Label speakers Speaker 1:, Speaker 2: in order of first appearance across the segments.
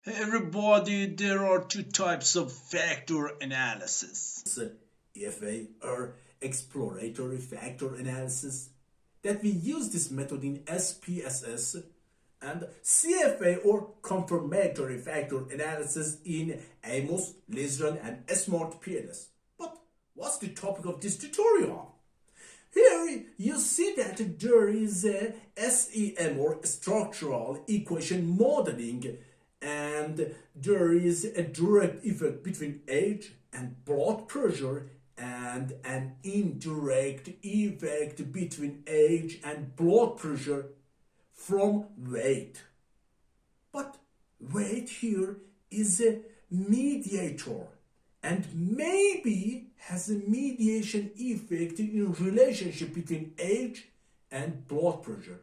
Speaker 1: Hey everybody, there are two types of factor analysis.
Speaker 2: EFA or exploratory factor analysis that we use this method in SPSS, and CFA or confirmatory factor analysis in amos, Lisran and smart PLS. But what's the topic of this tutorial? Here you see that there is a SEM or structural equation modeling, and there is a direct effect between age and blood pressure and an indirect effect between age and blood pressure from weight. But weight here is a mediator and maybe has a mediation effect in relationship between age and blood pressure.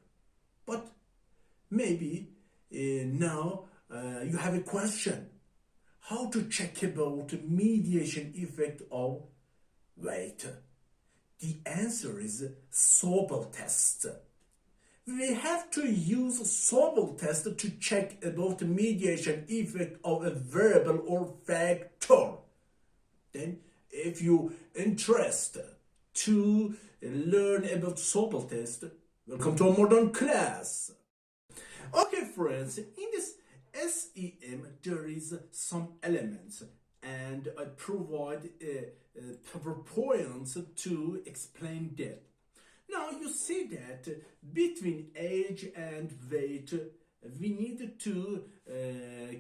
Speaker 2: But maybe now you have a question. How to check about mediation effect of weight? The answer is Sobel test. We have to use Sobel test to check about the mediation effect of a variable or factor. Then, if you're interested to learn about Sobel test, welcome to a modern class. Okay, friends, in this SEM there is some elements, and I provide PowerPoints to explain that. Now you see that between age and weight we need to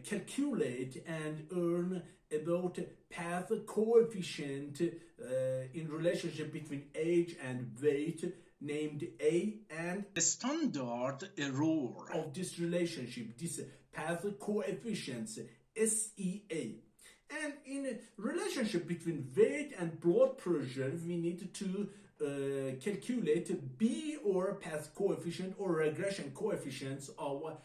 Speaker 2: calculate and earn about path coefficient in relationship between age and weight named A, and
Speaker 1: The standard error
Speaker 2: of this relationship, this path coefficients SEA. And in relationship between weight and blood pressure, we need to calculate B or path coefficient or regression coefficients of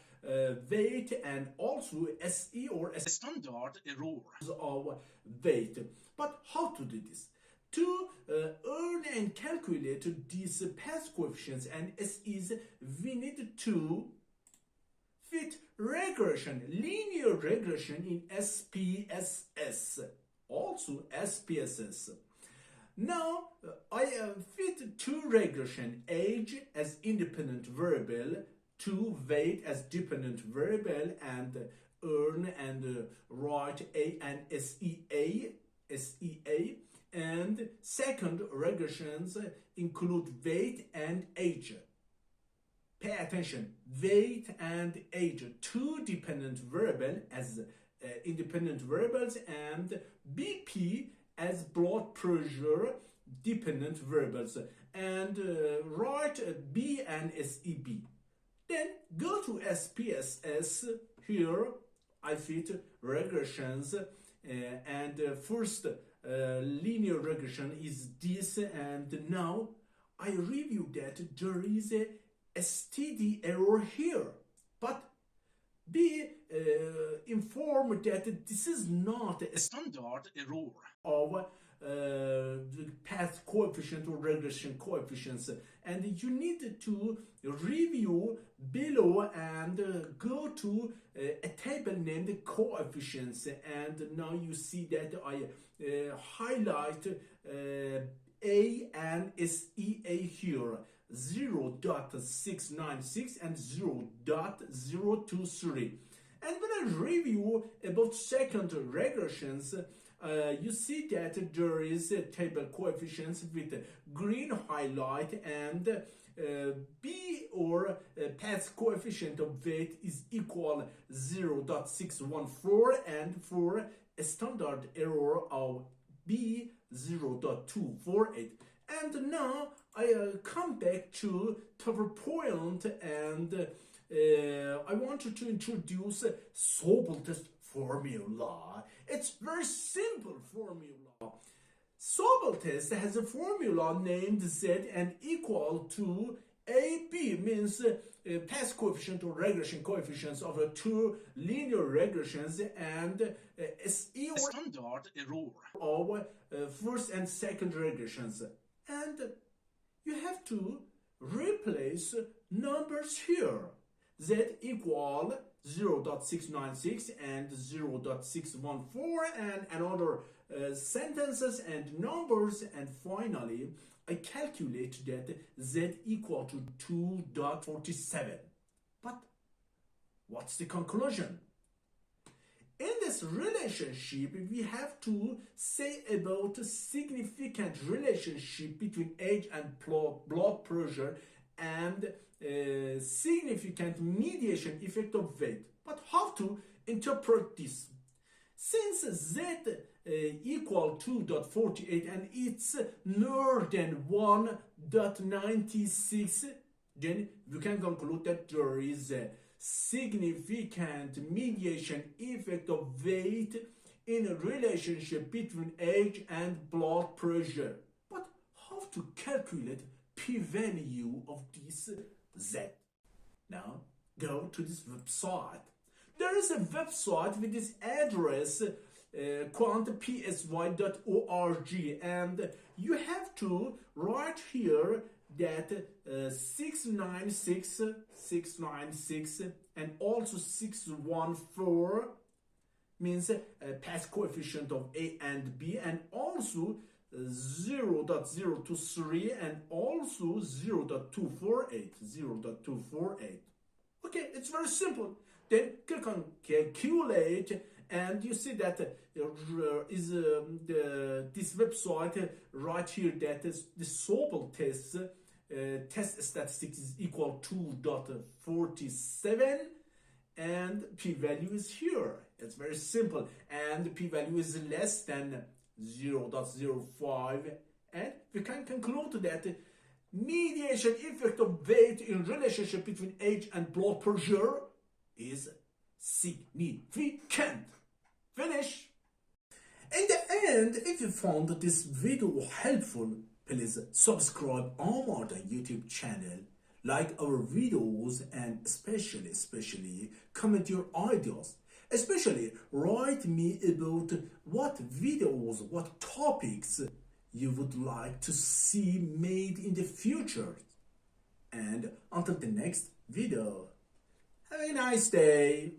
Speaker 2: weight, and also SE or
Speaker 1: standard error
Speaker 2: of weight. But how to do this? To earn and calculate these path coefficients and SEs, we need to fit regression, linear regression in SPSS, also SPSS. Now, I fit two regression, age as independent variable, to weight as dependent variable, and earn and write A and SEA, and second regressions include weight and age. Pay attention, weight and age, two dependent variables as independent variables, and BP as blood pressure dependent variables, and write B and SEB. Then go to SPSS. Here I fit regressions, and first linear regression is this, and now I review that there is a STD error here, but be informed that this is not a
Speaker 1: standard error
Speaker 2: of the path coefficient or regression coefficients, and you need to review below and go to a table named coefficients, and now you see that I highlight A and SEA here, 0.696 and 0.023. And when I review about second regressions, you see that there is a table coefficients with green highlight, and B or path coefficient of weight is equal 0.614, and for a standard error of B 0.248. And now I come back to PowerPoint, and I wanted to introduce Sobel test formula. It's very simple formula. Sobel test has a formula named Z and equal to AB, means path coefficient or regression coefficients of two linear regressions, and SE or
Speaker 1: standard error
Speaker 2: of first and second regressions. And you have to replace numbers here. Z equal 0.696 and 0.614 and another sentences and numbers, and finally I calculate that z equal to 2.47. But what's the conclusion? In this relationship, we have to say about a significant relationship between age and blood pressure and significant mediation effect of weight. But how to interpret this? Since z equal 2.48 and it's more than 1.96, then we can conclude that there is a significant mediation effect of weight in a relationship between age and blood pressure. But how to calculate p-value of this z? Now go to this website. There is a website with this address quantpsy.org, and you have to write here that 696 and also 614 means path coefficient of A and B, and also 0.023 and also 0.248. Okay, it's very simple. Then click on calculate, and you see that this website right here that is the Sobel test. Test statistics is equal to 2.47 and p-value is here. It's very simple, and p-value is less than 0.05, and we can conclude that mediation effect of weight in relationship between age and blood pressure is significant. Finish. In the end, if you found this video helpful, please subscribe on our YouTube channel, like our videos, and especially comment your ideas. Especially write me about what videos, what topics you would like to see made in the future. And until the next video, have a nice day.